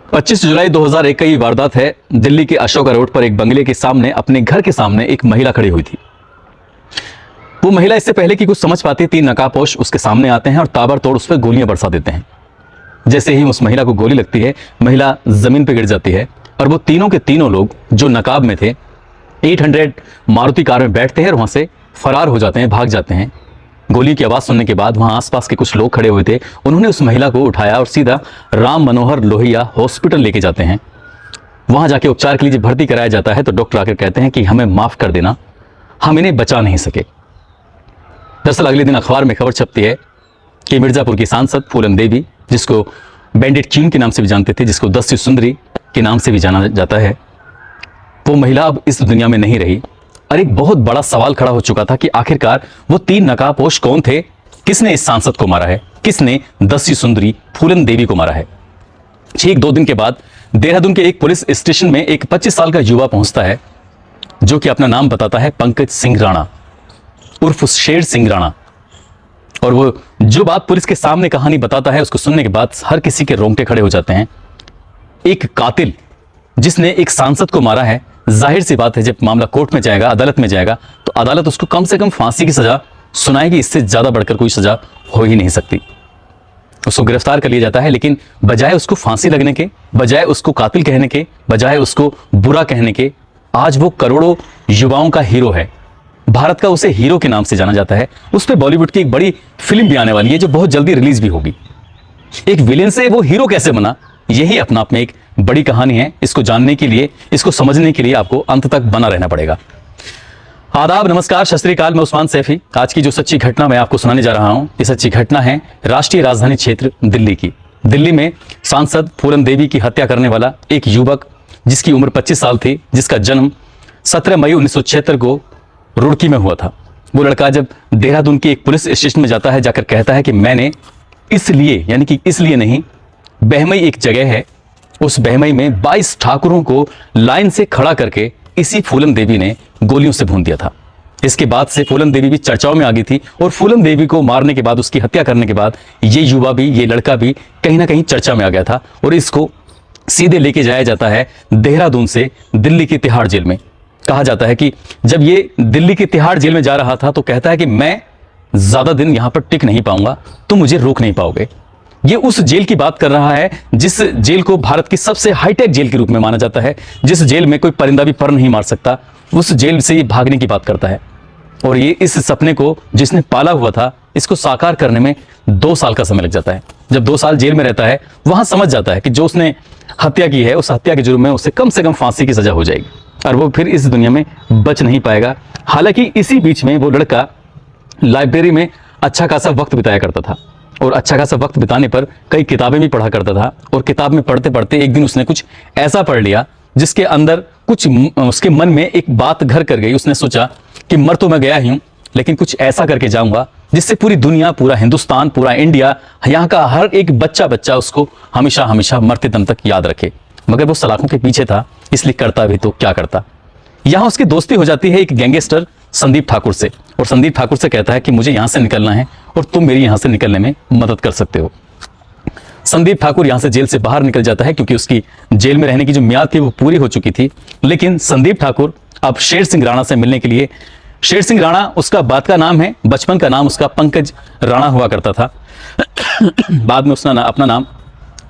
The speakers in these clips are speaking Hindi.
25 जुलाई 2001 की वारदात है। दिल्ली के अशोका रोड पर एक बंगले के सामने, अपने घर के सामने एक महिला खड़ी हुई थी। वो महिला इससे पहले कि कुछ समझ पाती, 3 नकाबपोश उसके सामने आते हैं और ताबड़तोड़ उस पर गोलियां बरसा देते हैं। जैसे ही उस महिला को गोली लगती है, महिला जमीन पर गिर जाती है और वो तीनों के तीनों लोग जो नकाब में थे 800 मारुति कार में बैठते हैं और वहां से फरार हो जाते हैं, भाग जाते हैं। गोली की आवाज सुनने के बाद वहां आसपास के कुछ लोग खड़े हुए थे, उन्होंने उस महिला को उठाया और सीधा राम मनोहर लोहिया हॉस्पिटल लेके जाते हैं। वहां जाके उपचार के लिए जब भर्ती कराया जाता है तो डॉक्टर आकर कहते हैं कि हमें माफ कर देना, हम इन्हें बचा नहीं सके। दरअसल अगले दिन अखबार में खबर छपती है कि मिर्जापुर की सांसद फूलन देवी, जिसको बैंडिट चीन के नाम से भी जानते थे, जिसको दस्यु सुंदरी के नाम से भी जाना जाता है, वो महिला अब इस दुनिया में नहीं रही। और एक बहुत बड़ा सवाल खड़ा हो चुका था कि आखिरकार वो 3 नकाबपोश कौन थे, किसने इस सांसद को मारा है, किसने दस्यु सुंदरी फूलन देवी को मारा है। ठीक 2 दिन के बाद देहरादून के एक पुलिस स्टेशन में एक 25 साल का युवा पहुंचता है, जो कि अपना नाम बताता है पंकज सिंह राणा उर्फ शेर सिंह राणा। और वो जो बात पुलिस के सामने कहानी बताता है, उसको सुनने के बाद हर किसी के रोंगटे खड़े हो जाते हैं। एक कातिल जिसने एक सांसद को मारा है, जाहिर सी बात है जब मामला कोर्ट में जाएगा, अदालत में जाएगा, तो अदालत उसको कम से कम फांसी की सजा सुनाएगी। इससे ज्यादा बढ़कर कोई सजा हो ही नहीं सकती। उसको गिरफ्तार कर लिया जाता है, लेकिन बजाय उसको फांसी लगने के, बजाय उसको कातिल कहने के, बजाय उसको बुरा कहने के, आज वो करोड़ों युवाओं का हीरो है। भारत का उसे हीरो के नाम से जाना जाता है। उस पर बॉलीवुड की एक बड़ी फिल्म भी आने वाली है, जो बहुत जल्दी रिलीज भी होगी। एक विलेन से वो हीरो कैसे बना, यही अपना आप में एक बड़ी कहानी है। इसको जानने के लिए, इसको समझने के लिए आपको अंत तक बना रहना पड़ेगा। आदाब, नमस्कार, सत श्री अकाल। मैं उस्मान सैफी। आज की जो सच्ची घटना मैं आपको सुनाने जा रहा हूं, ये सच्ची घटना है राष्ट्रीय राजधानी क्षेत्र दिल्ली की। दिल्ली में सांसद फूलन देवी की हत्या करने वाला एक युवक, जिसकी उम्र 25 साल थी, जिसका जन्म 17 मई 1976 को रुड़की में हुआ था। वो लड़का जब देहरादून के एक पुलिस स्टेशन में जाता है, जाकर कहता है कि मैंने इसलिए, यानी कि इसलिए नहीं, बहमई एक जगह है, उस बहमई में 22 ठाकुरों को लाइन से खड़ा करके इसी फूलन देवी ने गोलियों से भून दिया था। इसके बाद से फूलन देवी भी चर्चाओं में आ गई थी और फूलन देवी को मारने के बाद, उसकी हत्या करने के बाद, ये युवा भी, ये लड़का भी कहीं ना कहीं चर्चा में आ गया था। और इसको सीधे लेके जाया जाता है देहरादून से दिल्ली की तिहाड़ जेल में। कहा जाता है कि जब ये दिल्ली की तिहाड़ जेल में जा रहा था तो कहता है कि मैं ज्यादा दिन यहां पर टिक नहीं पाऊंगा, तुम मुझे रोक नहीं पाओगे। ये उस जेल की बात कर रहा है जिस जेल को भारत की सबसे हाईटेक जेल के रूप में माना जाता है, जिस जेल में कोई परिंदा भी पर नहीं मार सकता। उस जेल से ये भागने की बात करता है। और ये इस सपने को जिसने पाला हुआ था, इसको साकार करने में 2 साल का समय लग जाता है। जब 2 साल जेल में रहता है, वहां समझ जाता है कि जो उसने हत्या की है, उस हत्या के जुर्म में उसे कम से कम फांसी की सजा हो जाएगी और वो फिर इस दुनिया में बच नहीं पाएगा। हालांकि इसी बीच में वो लड़का लाइब्रेरी में अच्छा खासा वक्त बिताया करता था और अच्छा खासा वक्त बिताने पर कई किताबें भी पढ़ा करता था। और किताब में पढ़ते पढ़ते एक दिन उसने कुछ ऐसा पढ़ लिया जिसके अंदर कुछ, उसके मन में एक बात घर कर गई। उसने सोचा कि मर तो मैं गया ही हूं, लेकिन कुछ ऐसा करके जाऊंगा जिससे पूरी दुनिया, पूरा हिंदुस्तान, पूरा इंडिया, यहाँ का हर एक बच्चा उसको हमेशा हमेशा मरते दम तक याद रखे। मगर वो सलाखों के पीछे था, इसलिए करता भी तो क्या करता। यहां उसकी दोस्ती हो जाती है एक गैंगस्टर संदीप ठाकुर से, और संदीप ठाकुर से कहता है कि मुझे यहां से निकलना है और तुम मेरी यहां से निकलने में मदद कर सकते हो। संदीप ठाकुर यहां से जेल से बाहर निकल जाता है, क्योंकि उसकी जेल में रहने की जो मियाद थी वो पूरी हो चुकी थी। लेकिन संदीप ठाकुर अब शेर सिंह राणा से मिलने के लिए, शेर सिंह राणा उसका बात का नाम है, बचपन का नाम उसका पंकज राणा हुआ करता था। बाद में उसने अपना नाम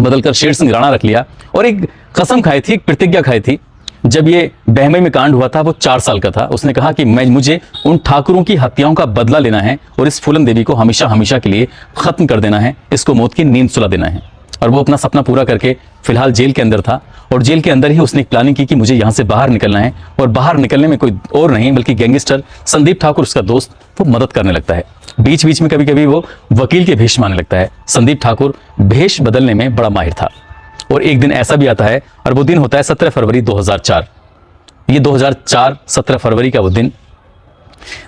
बदलकर शेर सिंह राणा रख लिया और एक कसम खाई थी, एक प्रतिज्ञा खाई थी। जब ये बहमई में कांड हुआ था, वो 4 साल का था। उसने कहा कि मुझे उन ठाकुरों की हत्याओं का बदला लेना है और इस फूलन देवी को हमेशा हमेशा के लिए खत्म कर देना है, इसको मौत की नींद सुला देना है। और वो अपना सपना पूरा करके फिलहाल जेल के अंदर था और जेल के अंदर ही उसने एक प्लानिंग की कि मुझे यहाँ से बाहर निकलना है। और बाहर निकलने में कोई और नहीं बल्कि गैंगस्टर संदीप ठाकुर, उसका दोस्त, वो मदद करने लगता है। बीच बीच में कभी कभी वो वकील के भेष में आने लगता है। संदीप ठाकुर भेष बदलने में बड़ा माहिर था। और एक दिन ऐसा भी आता है, और वो दिन होता है 17 फरवरी 2004। ये 2004 17 फरवरी का वो दिन,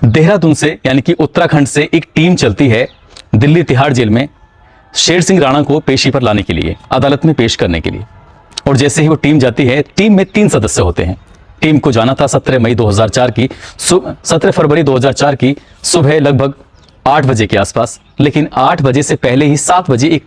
देहरादून से यानी कि उत्तराखंड से एक टीम चलती है दिल्ली तिहाड़ जेल में शेर सिंह राणा को पेशी पर लाने के लिए, अदालत में पेश करने के लिए। और जैसे ही वो टीम जाती है, टीम में 3 सदस्य होते हैं। टीम को जाना था 17 मई 2004 की 17 फरवरी 2004 की सुबह लगभग 8 बजे के आसपास। लेकिन 8 बजे से पहले ही 7 बजे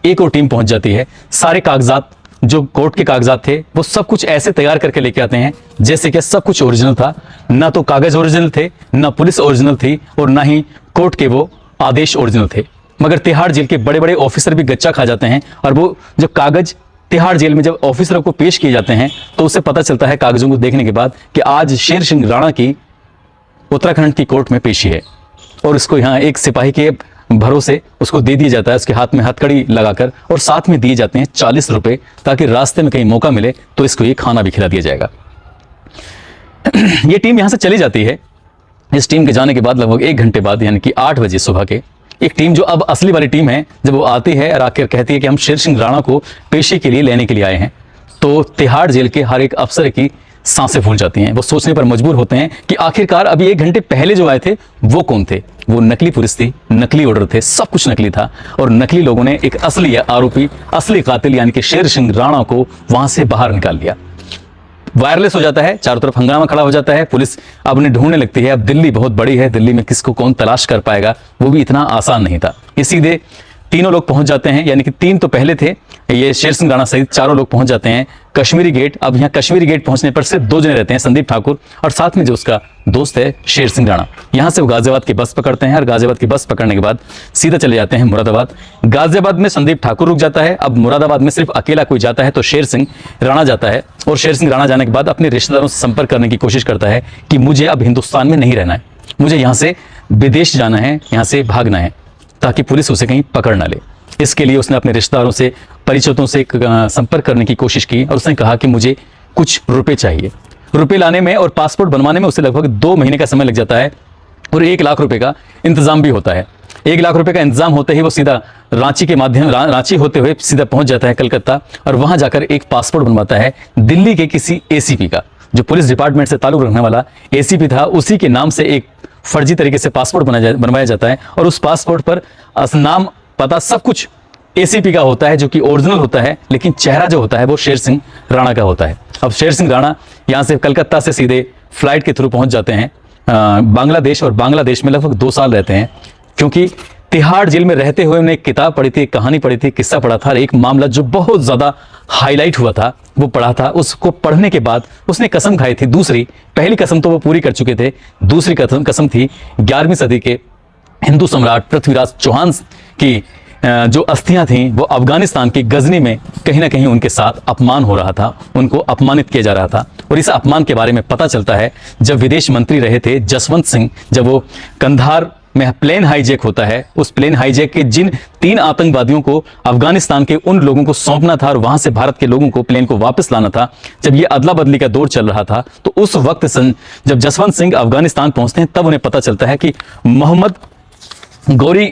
एक और टीम पहुंच जाती है। सारे कागजात जो कोर्ट के कागजात थे वो सब कुछ ऐसे तैयार करके लेके आते हैं जैसे कि सब कुछ ओरिजिनल था। ना तो कागज ओरिजिनल थे, ना पुलिस ओरिजिनल थी, और ना ही कोर्ट के वो आदेश ओरिजिनल थे। मगर तिहाड़ जेल के बड़े बड़े ऑफिसर भी गच्चा खा जाते हैं, और वो जब कागज तिहाड़ जेल में जब ऑफिसरों को पेश किए जाते हैं तो उससे पता चलता है कागजों को देखने के बाद कि आज शेर सिंह राणा की उत्तराखंड की कोर्ट में पेशी है, और उसको यहाँ एक सिपाही के भरोसे उसको दे दिया जाता है, उसके हाथ में हथकड़ी लगाकर, और साथ में दिए जाते हैं 40 रुपए, ताकि रास्ते में कहीं मौका मिले तो इसको ये खाना भी खिला दिया जाएगा। ये टीम यहां से चली जाती है। इस टीम के जाने के बाद लगभग 1 घंटे बाद, यानी कि 8 बजे सुबह के, एक टीम जो अब असली वाली टीम है, जब वो आती है और आकर कहती है कि हम शेर सिंह राणा को पेशी के लिए लेने के लिए आए हैं, तो तिहाड़ जेल के हर एक अफसर की सांसें फूल जाती हैं। वो सोचने पर मजबूर होते हैं कि आखिरकार अभी 1 घंटे पहले जो आए थे वो कौन थे। वो नकली पुलिस थी, नकली ऑर्डर थे, सब कुछ नकली था, और नकली लोगों ने एक असली आरोपी, असली कातिल यानी कि शेर सिंह राणा को वहां से बाहर निकाल लिया। वायरलेस हो जाता है, चारों तरफ हंगामा खड़ा हो जाता है, पुलिस अब उन्हें ढूंढने लगती है। अब दिल्ली बहुत बड़ी है, दिल्ली में किसको कौन तलाश कर पाएगा, वो भी इतना आसान नहीं था। ये सीधे तीनों लोग पहुंच जाते हैं, यानी कि 3 तो पहले थे, ये शेर सिंह राणा सहित चारों लोग पहुंच जाते हैं कश्मीरी गेट। अब यहाँ कश्मीरी गेट पहुंचने पर सिर्फ 2 जने रहते हैं, संदीप ठाकुर और साथ में जो उसका दोस्त है शेर सिंह राणा। यहाँ से वो गाजियाबाद की बस पकड़ते हैं, और गाजियाबाद की बस पकड़ने के बाद सीधा चले जाते हैं मुरादाबाद। गाजियाबाद में संदीप ठाकुर रुक जाता है। अब मुरादाबाद में सिर्फ अकेला कोई जाता है तो शेर सिंह राणा जाता है, और शेर सिंह राणा जाने के बाद अपने रिश्तेदारों से संपर्क करने की कोशिश करता है कि मुझे अब हिंदुस्तान में नहीं रहना है, मुझे यहाँ से विदेश जाना है, यहाँ से भागना है, ताकि पुलिस उसे कहीं पकड़ ना ले। इसके लिए उसने अपने रिश्तेदारों से, परिचितों से संपर्क करने की कोशिश की, और उसने कहा कि मुझे कुछ रुपए चाहिए। रुपए लाने में और पासपोर्ट बनवाने में उसे लगभग 2 महीने का समय लग जाता है, और 1 लाख रुपए का इंतजाम भी होता है। 1 लाख रुपए का इंतजाम होते ही वो सीधा रांची के माध्यम रांची होते हुए सीधा पहुंच जाता है कलकत्ता, और वहां जाकर एक पासपोर्ट बनवाता है दिल्ली के किसी एसीपी का, जो पुलिस डिपार्टमेंट से ताल्लुक रखने वाला एसीपी था। उसी के नाम से एक फर्जी तरीके से पासपोर्ट बनवाया जाता है, और उस पासपोर्ट पर नाम, पता, सब कुछ एसीपी का होता है, जो कि ओरिजिनल होता है, लेकिन चेहरा जो होता है वो शेर सिंह राणा का होता है। अब शेर सिंह राणा यहाँ से कलकत्ता से सीधे फ्लाइट के थ्रू पहुंच जाते हैं बांग्लादेश, और बांग्लादेश में लगभग 2 साल रहते हैं, क्योंकि तिहाड़ जेल में रहते हुए उन्हें एक किताब पढ़ी थी, एक कहानी पढ़ी थी, किस्सा पढ़ा था, एक मामला जो बहुत ज्यादा हाईलाइट हुआ था वो पढ़ा था। उसको पढ़ने के बाद उसने कसम खाई थी, पहली कसम तो वो पूरी कर चुके थे, दूसरी कसम थी 11वीं सदी के हिंदू सम्राट पृथ्वीराज चौहान की जो अस्थियां थीं वो अफगानिस्तान की गजनी में कहीं ना कहीं उनके साथ अपमान हो रहा था, उनको अपमानित किया जा रहा था। और इस अपमान के बारे में पता चलता है जब विदेश मंत्री रहे थे जसवंत सिंह, जब वो कंधार में प्लेन हाईजैक होता है, उस प्लेन हाईजैक के जिन 3 आतंकवादियों को अफगानिस्तान के उन लोगों को सौंपना था और वहां से भारत के लोगों को प्लेन को वापस लाना था, जब ये अदला बदली का दौर चल रहा था, तो उस वक्त जब जसवंत सिंह अफगानिस्तान पहुंचते हैं तब उन्हें पता चलता है कि मोहम्मद गौरी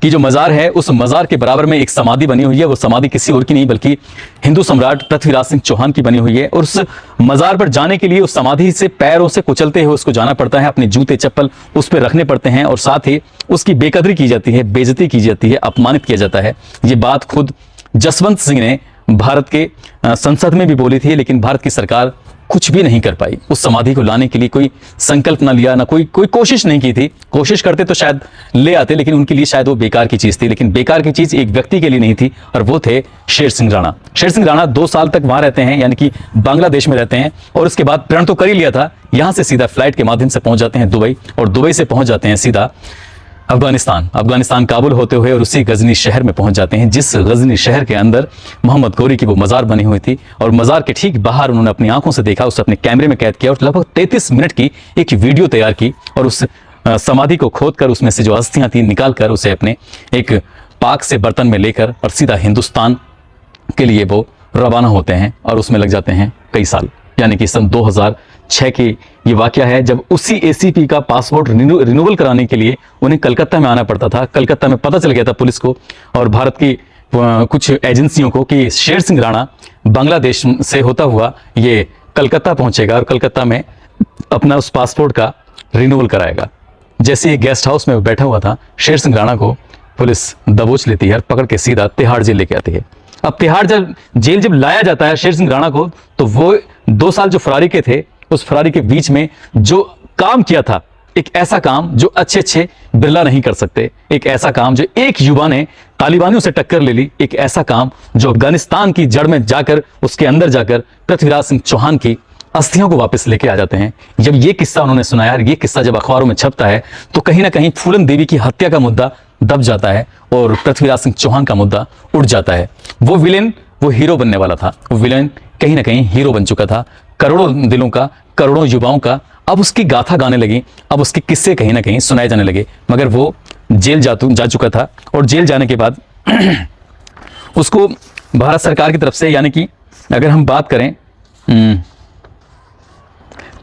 की जो मजार है उस मजार के बराबर में एक समाधि बनी हुई है। वो समाधि किसी और की नहीं बल्कि हिंदू सम्राट पृथ्वीराज सिंह चौहान की बनी हुई है, और उस मजार पर जाने के लिए उस समाधि से पैरों से कुचलते हुए उसको जाना पड़ता है, अपने जूते चप्पल उस पर रखने पड़ते हैं, और साथ ही उसकी बेकदरी की जाती है, बेइज्जती की जाती है, अपमानित किया जाता है। ये बात खुद जसवंत सिंह ने भारत के संसद में भी बोली थी, लेकिन भारत की सरकार कुछ भी नहीं कर पाई। उस समाधि को लाने के लिए कोई संकल्प ना लिया, ना कोई कोशिश नहीं की थी। कोशिश करते तो शायद ले आते, लेकिन उनके लिए शायद वो बेकार की चीज थी। लेकिन बेकार की चीज एक व्यक्ति के लिए नहीं थी, और वो थे शेर सिंह राणा। शेर सिंह राणा 2 साल तक वहां रहते हैं, यानी कि बांग्लादेश में रहते हैं, और उसके बाद प्रण तो कर ही लिया था, यहां से सीधा फ्लाइट के माध्यम से पहुंच जाते हैं दुबई, और दुबई से पहुंच जाते हैं सीधा अफगानिस्तान काबुल होते हुए, और उसी गजनी शहर में पहुंच जाते हैं, जिस गजनी शहर के अंदर मोहम्मद गौरी की वो मजार बनी हुई थी। और मजार के ठीक बाहर उन्होंने अपनी आंखों से देखा, उसे अपने कैमरे में कैद किया, और लगभग 33 मिनट की एक वीडियो तैयार की, और उस समाधि को खोदकर उसमें से जो अस्थियां थी निकाल कर उसे अपने एक पाक से बर्तन में लेकर और सीधा हिंदुस्तान के लिए वो रवाना होते हैं, और उसमें लग जाते हैं कई साल। यानी कि सन 2006 की ये वाकया है, जब उसी एसीपी का पासपोर्ट रिन्यूअल कराने के लिए उन्हें कलकत्ता में आना पड़ता था। कलकत्ता में पता चल गया था पुलिस को और भारत की कुछ एजेंसियों को कि शेर सिंह राणा बांग्लादेश से होता हुआ ये कलकत्ता पहुंचेगा और कलकत्ता में अपना उस पासपोर्ट का रिन्यूअल कराएगा। जैसे ही गेस्ट हाउस में बैठा हुआ था, शेर सिंह राणा को पुलिस दबोच लेती है और पकड़ के सीधा तिहाड़ जेल लेके आती है। अब तिहाड़ जेल जब लाया जाता है शेर सिंह राणा को, तो वो 2 साल जो फरारी के थे, उस फरारी के बीच में जो काम किया था एक ऐसा काम जो अच्छे अच्छे बिरला नहीं कर सकते, एक ऐसा काम जो एक युवा ने तालिबानियों से टक्कर ले ली, एक ऐसा काम जो अफगानिस्तान की जड़ में जाकर, उसके अंदर जाकर पृथ्वीराज सिंह चौहान की अस्थियों को वापस लेके आ जाते हैं। जब ये किस्सा उन्होंने सुनाया, ये किस्सा जब अखबारों में छपता है तो कहीं ना कहीं फूलन देवी की हत्या का मुद्दा दब जाता है और पृथ्वीराज सिंह चौहान का मुद्दा उड़ जाता है। वो विलेन वो हीरो बनने वाला था, वो विलेन कहीं ना कहीं हीरो बन चुका था, करोड़ों दिलों का, करोड़ों युवाओं का। अब उसकी गाथा गाने लगी, अब उसके किस्से कहीं ना कहीं सुनाए जाने लगे, मगर वो जेल जा चुका था। और जेल जाने के बाद उसको भारत सरकार की तरफ से, यानी कि अगर हम बात करें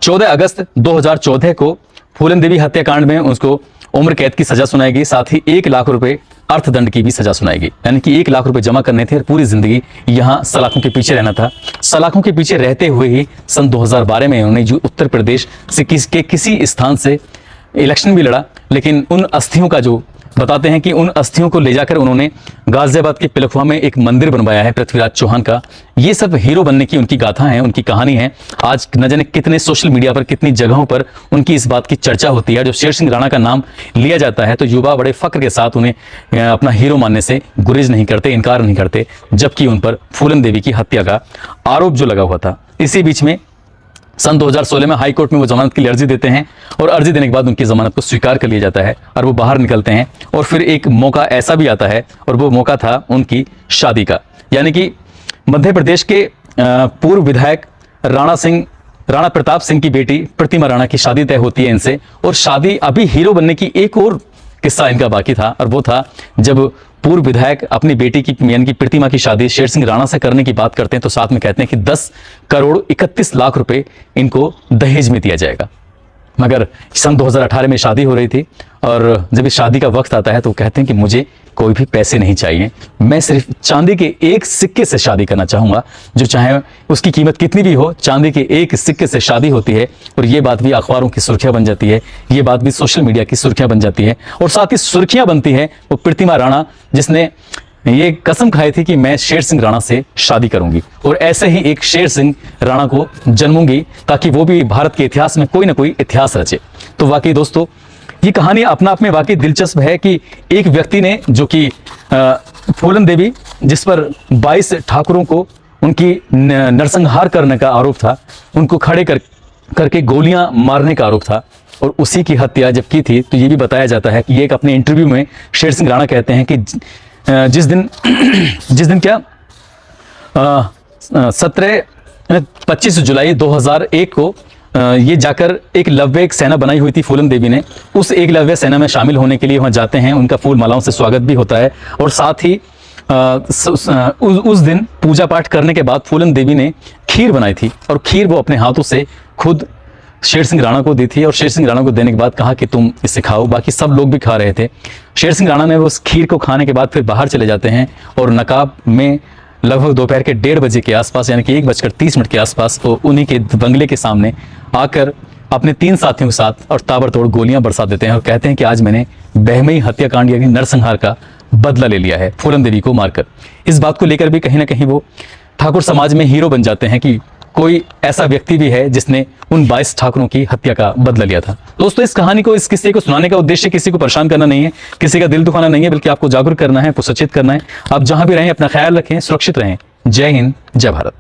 14 अगस्त 2014 को फूलन देवी हत्याकांड में उसको उम्र कैद की सजा सुनाई गई, साथ ही 1 लाख रुपए अर्थदंड की भी सजा सुनाई गई। यानी कि 1 लाख रुपए जमा करने थे और पूरी जिंदगी यहां सलाखों के पीछे रहना था। सलाखों के पीछे रहते हुए ही सन 2012 में उन्होंने जो उत्तर प्रदेश से किसी स्थान से इलेक्शन भी लड़ा, लेकिन उन अस्थियों का जो बताते हैं कि उन अस्थियों को ले जाकर उन्होंने गाजियाबाद के पिलखुआ में एक मंदिर बनवाया है पृथ्वीराज चौहान का। ये सब हीरो बनने की उनकी गाथा है, उनकी कहानी है। आज न जाने कितने सोशल मीडिया पर, कितनी जगहों पर उनकी इस बात की चर्चा होती है। जब शेर सिंह राणा का नाम लिया जाता है तो युवा बड़े फक्र के साथ उन्हें अपना हीरो मानने से गुरेज नहीं करते, इनकार नहीं करते, जबकि उन पर फूलन देवी की हत्या का आरोप जो लगा हुआ था। इसी बीच में सन 2016 में हाई कोर्ट में वो जमानत के लिए अर्जी देते हैं और अर्जी देने के बाद उनकी जमानत को स्वीकार कर लिया जाता है और वो बाहर निकलते हैं। और फिर एक मौका ऐसा भी आता है और वो मौका था उनकी शादी का, यानी कि मध्य प्रदेश के पूर्व विधायक राणा प्रताप सिंह की बेटी प्रतिमा राणा की शादी तय होती है इनसे। और शादी, अभी हीरो बनने की एक और किस्सा इनका बाकी था और वो था जब पूर्व विधायक अपनी बेटी की यानी कि प्रतिमा की शादी शेर सिंह राणा से करने की बात करते हैं तो साथ में कहते हैं कि 10 करोड़ 31 लाख रुपए इनको दहेज में दिया जाएगा। मगर सन 2018 में शादी हो रही थी और जब इस शादी का वक्त आता है तो कहते हैं कि मुझे कोई भी पैसे नहीं चाहिए, मैं सिर्फ चांदी के एक सिक्के से शादी करना चाहूंगा, जो चाहे उसकी कीमत कितनी भी हो, चांदी के एक सिक्के से शादी होती है। और ये बात भी अखबारों की सुर्खियां बन जाती है, ये बात भी सोशल मीडिया की सुर्खियां बन जाती है। और साथ ही सुर्खियां बनती है वो प्रतिमा राणा, जिसने ये कसम खाई थी कि मैं शेर सिंह राणा से शादी करूंगी और ऐसे ही एक शेर सिंह राणा को जन्मूंगी ताकि वो भी भारत के इतिहास में कोई ना कोई इतिहास रचे। तो वाकई दोस्तों ये कहानी अपना आप में वाकई दिलचस्प है कि एक व्यक्ति ने, जो कि फूलन देवी, जिस पर 22 ठाकुरों को उनकी नरसंहार करने का आरोप था, उनको खड़े करके गोलियां मारने का आरोप था और उसी की हत्या जब की थी तो ये भी बताया जाता है कि एक अपने इंटरव्यू में शेर सिंह राणा कहते हैं कि जिस दिन क्या 25 जुलाई 2001 को ये जाकर एक सेना बनाई हुई थी फूलन देवी ने, उस एकलव्य सेना में शामिल होने के लिए वहां जाते हैं। उनका फूल मालाओं से स्वागत भी होता है और साथ ही उस दिन पूजा पाठ करने के बाद फूलन देवी ने खीर बनाई थी और खीर वो अपने हाथों से खुद शेर सिंह राणा को दी थी और शेर सिंह राणा को देने के बाद कहा कि तुम इसे खाओ। बाकी सब लोग भी खा रहे थे। शेर सिंह राणा ने उस खीर को खाने के बाद फिर बाहर चले जाते हैं और नकाब में लगभग दोपहर के 1:30 बजे के आसपास, यानी कि 1:30 के आसपास वो उन्हीं के बंगले के सामने आकर अपने 3 साथियों के साथ और ताबड़तोड़ गोलियां बरसा देते हैं और कहते हैं कि आज मैंने बहमई हत्याकांड यानी नरसंहार का बदला ले लिया है फूलन देवी को मारकर। इस बात को लेकर भी कहीं ना कहीं वो ठाकुर समाज में हीरो बन जाते हैं कि कोई ऐसा व्यक्ति भी है जिसने उन 22 ठाकुरों की हत्या का बदला लिया था। दोस्तों इस कहानी को, इस किस्से को सुनाने का उद्देश्य किसी को परेशान करना नहीं है, किसी का दिल दुखाना नहीं है, बल्कि आपको जागरूक करना है, आपको सचेत करना है। आप जहां भी रहें अपना ख्याल रखें, सुरक्षित रहें। जय हिंद, जय भारत।